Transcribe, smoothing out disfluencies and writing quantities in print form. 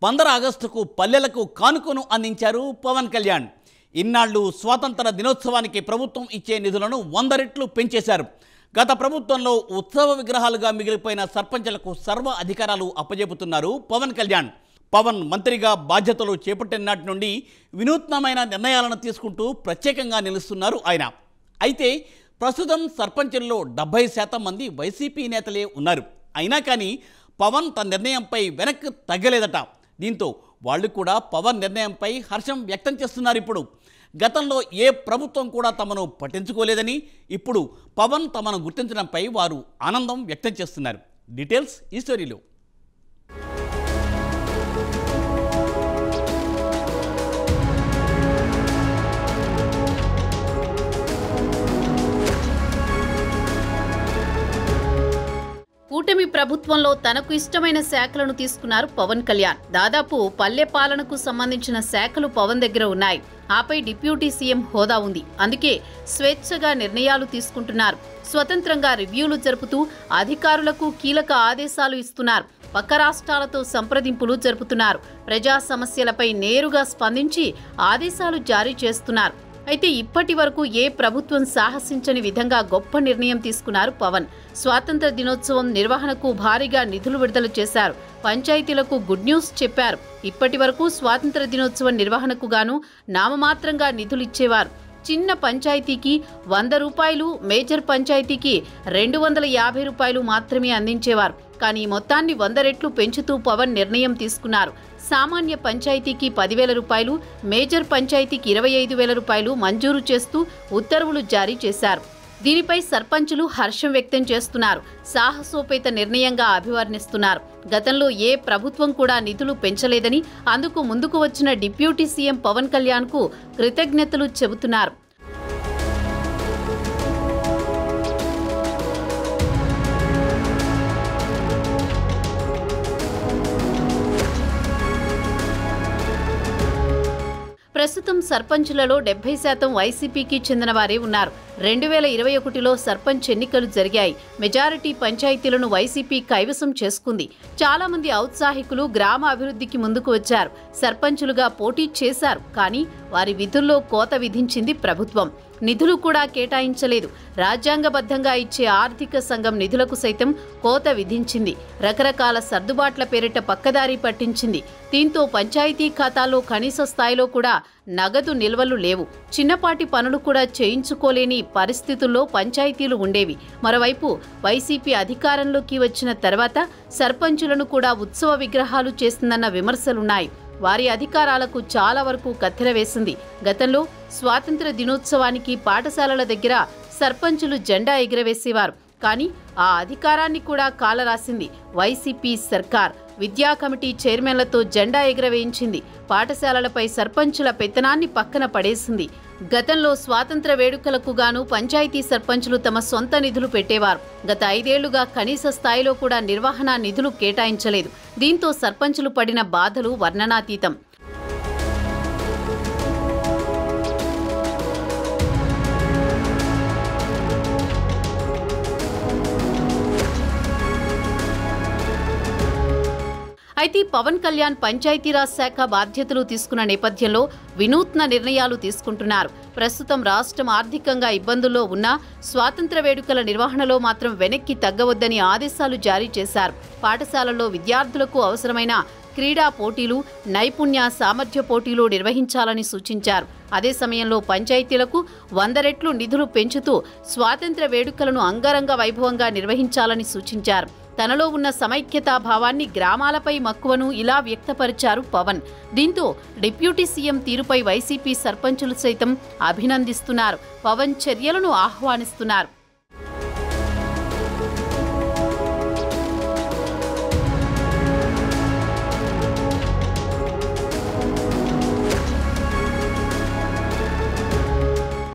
15 ఆగస్టుకు పల్లెలకు కానుకను అందించారు పవన్ కళ్యాణ్. ఇన్నాళ్లు స్వాతంత్ర దినోత్సవానికి ప్రభుత్వం ఇచ్చే నిధులను 100 రెట్లు పెంచేశారు. గత ప్రభుత్వంలో ఉత్సవ విగ్రహాలుగా మిగిలిపోయిన సర్పంచులకు సర్వ అధికారాలు అప్పజెపుతున్నారు పవన్ కళ్యాణ్. పవన్ మంత్రిగా బాధ్యతలు చేపట్టిన నాటి నుండి వినూత్నమైన నిర్ణయాలను తీసుకుంటూ ప్రత్యేకంగా నిలుస్తున్నారు ఆయన. అయితే ప్రస్తుతం సర్పంచుల్లో 70% మంది వైసీపీ నేతలే ఉన్నారు. అయినా కానీ పవన్ తన నిర్ణయంపై వెనక్కి తగ్గలేదట. దీంతో వాళ్ళు కూడా పవన్ నిర్ణయంపై హర్షం వ్యక్తం చేస్తున్నారు. ఇప్పుడు గతంలో ఏ ప్రభుత్వం కూడా తమను పట్టించుకోలేదని, ఇప్పుడు పవన్ తమను గుర్తించడంపై వారు ఆనందం వ్యక్తం చేస్తున్నారు. డీటెయిల్స్ ఈ స్టోరీలో. కూటమి ప్రభుత్వంలో తనకు ఇష్టమైన శాఖలను తీసుకున్నారు పవన్ కళ్యాణ్. దాదాపు పల్లె పాలనకు సంబంధించిన శాఖలు పవన్ దగ్గర ఉన్నాయి. ఆపై డిప్యూటీ సీఎం హోదా ఉంది. అందుకే స్వేచ్ఛగా నిర్ణయాలు తీసుకుంటున్నారు. స్వతంత్రంగా రివ్యూలు జరుపుతూ అధికారులకు కీలక ఆదేశాలు ఇస్తున్నారు. పక్క రాష్ట్రాలతో సంప్రదింపులు జరుపుతున్నారు. ప్రజా సమస్యలపై నేరుగా స్పందించి ఆదేశాలు జారీ చేస్తున్నారు. అయితే ఇప్పటి వరకు ఏ ప్రభుత్వం సాహసించని విధంగా గొప్ప నిర్ణయం తీసుకున్నారు పవన్. స్వాతంత్ర దినోత్సవం నిర్వహణకు భారీగా నిధులు విడుదల చేశారు. పంచాయతీలకు గుడ్ న్యూస్ చెప్పారు. ఇప్పటి వరకు స్వాతంత్ర దినోత్సవం నిర్వహణకు గాను నామమాత్రంగా నిధులు ఇచ్చేవారు. చిన్న పంచాయతీకి 100 రూపాయలు, మేజర్ పంచాయతీకి 250 రూపాయలు మాత్రమే అందించేవారు. కానీ మొత్తాన్ని 100 రెట్లు పెంచుతూ పవన్ నిర్ణయం తీసుకున్నారు. సామాన్య పంచాయతీకి 10,000 రూపాయలు, మేజర్ పంచాయతీకి 25,000 రూపాయలు మంజూరు చేస్తూ ఉత్తర్వులు జారీ చేశారు. దీనిపై సర్పంచులు హర్షం వ్యక్తం చేస్తున్నారు. సాహసోపేత నిర్ణయంగా అభివర్ణిస్తున్నారు. గతంలో ఏ ప్రభుత్వం కూడా నిధులు పెంచలేదని, అందుకు ముందుకు వచ్చిన డిప్యూటీ సీఎం పవన్ కళ్యాణ్కు కృతజ్ఞతలు చెబుతున్నారు. ప్రస్తుతం సర్పంచులలో 70% వైసీపీకి చెందిన వారే ఉన్నారు. 2021లో సర్పంచ్ ఎన్నికలు జరిగాయి. మెజారిటీ పంచాయతీలను వైసీపీ కైవసం చేసుకుంది. చాలా మంది ఔత్సాహికులు గ్రామ అభివృద్ధికి ముందుకు వచ్చారు. సర్పంచులుగా పోటీ చేశారు. కానీ వారి విధుల్లో కోత విధించింది ప్రభుత్వం. నిధులు కూడా కేటాయించలేదు. రాజ్యాంగబద్ధంగా ఇచ్చే ఆర్థిక సంఘం నిధులకు సైతం కోత విధించింది. రకరకాల సర్దుబాట్ల పేరిట పక్కదారి పట్టించింది. దీంతో పంచాయతీ ఖాతాల్లో కనీస స్థాయిలో కూడా నగదు నిల్వలు లేవు. చిన్నపాటి పనులు కూడా చేయించుకోలేని పరిస్థితుల్లో పంచాయతీలు ఉండేవి. మరోవైపు వైసీపీ అధికారంలోకి వచ్చిన తర్వాత సర్పంచులను కూడా ఉత్సవ విగ్రహాలు చేస్తుందన్న విమర్శలున్నాయి. వారి అధికారాలకు చాలా వరకు కత్తెర వేసింది. గతంలో స్వాతంత్ర దినోత్సవానికి పాఠశాలల దగ్గర సర్పంచులు జెండా ఎగురవేసేవారు. కానీ ఆ అధికారాన్ని కూడా కాలరాసింది వైసీపీ సర్కార్. విద్యా కమిటీ చైర్మన్లతో జెండా ఎగురవేయించింది. పాఠశాలలపై సర్పంచుల పెత్తనాన్ని పక్కన పడేసింది. గతంలో స్వాతంత్ర వేడుకలకు గాను పంచాయతీ సర్పంచులు తమ సొంత నిధులు పెట్టేవారు. గత 5 ఏళ్లుగా కనీస స్థాయిలో కూడా నిర్వహణ నిధులు కేటాయించలేదు. దీంతో సర్పంచులు పడిన బాధలు వర్ణనాతీతం. అయితే పవన్ కళ్యాణ్ పంచాయతీరాజ్ శాఖ బాధ్యతలు తీసుకున్న నేపథ్యంలో వినూత్న నిర్ణయాలు తీసుకుంటున్నారు. ప్రస్తుతం రాష్ట్రం ఆర్థికంగా ఇబ్బందుల్లో ఉన్నా స్వాతంత్ర వేడుకల నిర్వహణలో మాత్రం వెనక్కి తగ్గవద్దని ఆదేశాలు జారీ చేశారు. పాఠశాలల్లో విద్యార్థులకు అవసరమైన క్రీడా పోటీలు, నైపుణ్య సామర్థ్య పోటీలు నిర్వహించాలని సూచించారు. అదే సమయంలో పంచాయతీలకు 100 రెట్లు నిధులు పెంచుతూ స్వాతంత్ర వేడుకలను అంగరంగ వైభవంగా నిర్వహించాలని సూచించారు. తనలో ఉన్న సమైక్యతా భావాన్ని, గ్రామాలపై మక్కువను ఇలా వ్యక్తపరిచారు పవన్. దీంతో డిప్యూటీ సీఎం తీరుపై వైసీపీ సర్పంచులు సైతం అభినందిస్తున్నారు. పవన్ చర్యలను ఆహ్వానిస్తున్నారు.